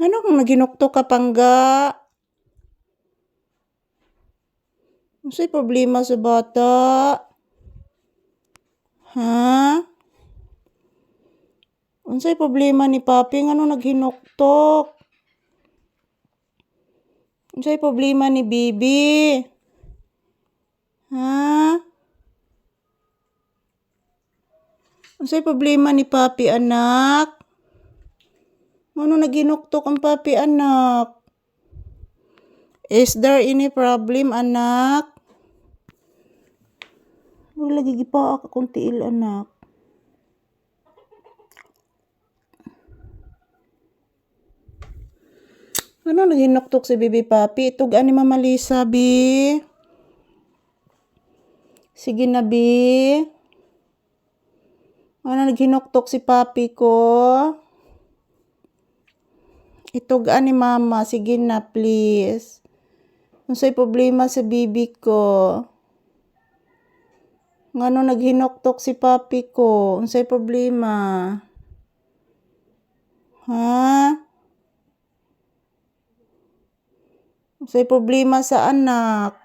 Ano kung naginukto ka pangga? Unsay problema sa bata? Ha? Unsay problema ni Papi ngano naghinuktok? Unsay problema ni Bibi? Ha? Unsay problema ni Papi anak? Ngano naghinuktok ang Papi anak? Is there any problem anak? Wala lagi gipaak akong tiil anak. Ano naghinuktok si Bibi Papi? Tugaan ni Mama Lisa, Bi. Sige na, Bi. Ano naghinuktok si Papi ko? Itugaan ni Mama. Sige na, please. Unsay problema sa bibi ko? Ngano naghinuktok si Papi ko? Unsay problema? Ha? Unsay problema sa anak?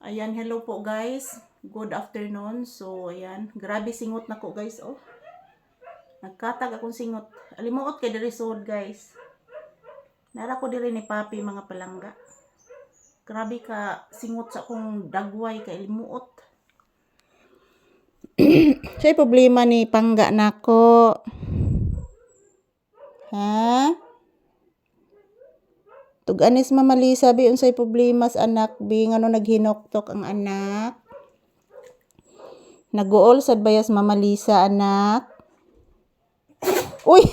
Ayan, hello po guys. Good afternoon. So, ayan. Grabe singot na ko guys, oh. Nagkatag akong singot. Alimuot kay diri sod guys. Nara ko diri ni Papi mga palangga. Grabe ka singot sa akong dagway kay limuot. Say problema ni pangga nako. Ha? Tuganis Mama Lisa, Bi, unsay problema sa anak, Bi, ngano naghinuktok ang anak? Naguol sad bayas Mama Lisa anak? Uy!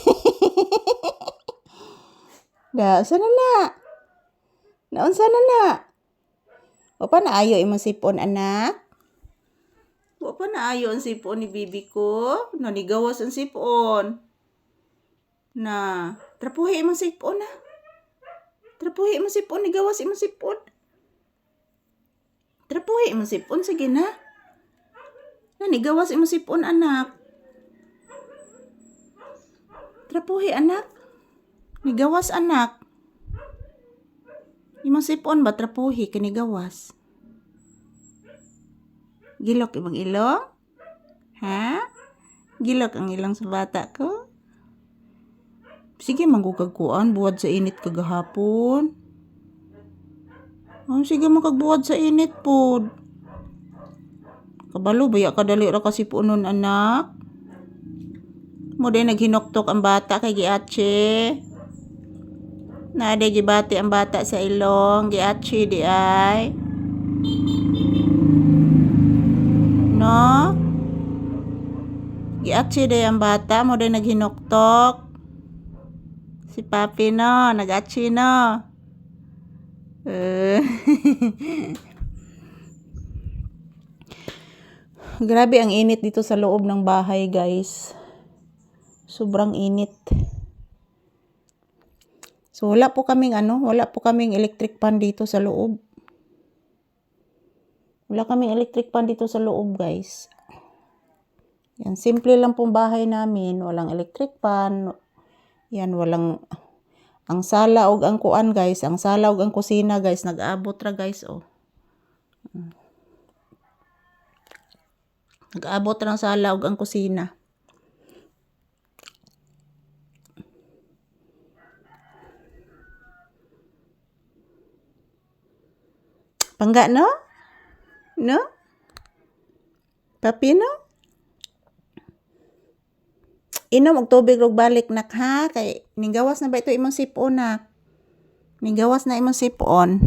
Da, sana na? Naunsa na? O pa na ayo imong sipon anak? O pa na ayo ang sipon ni bibi ko? Nanigawas ang sipon. Na, trapuhi imong sipon na. Trapuhi imong sipon, nigawas imong sipon. Trapuhi imong sipon, sige na. Nigawas imong sipon anak. Trapuhi anak. Nigawas anak. Imong sipon ba trapuhi kanigawas? Gilok imong ilong? Ha? Gilok ang ilong sa bata ko? Sige manggugagkuan buwad sa init kagahapon. Sige makagbuwad sa init pod. Kabalo baya kadali ra kasi punon anak. Mo day naghinuktok ang bata kay giatche. Na day gibati ang bata sa ilong, giatche di ay. No? Giatche day ang bata mo day naghinuktok. Si Papi no, nag-atchi no. Grabe ang init dito sa loob ng bahay, guys. Sobrang init. So wala po kaming electric fan dito sa loob. Wala kaming electric fan dito sa loob, guys. Yan, simple lang pong bahay namin, walang electric fan. Yan, walang ang sala og ang kuan guys, ang sala og ang kusina guys, nag-aabot ra guys oh. Nag-aabot ra ang sala og ang kusina. Pangga no? No? Papi no? Inom og tubig og balik nak ha kay nigawas na ba ito imong sipon nak. Nigawas na imong sipon.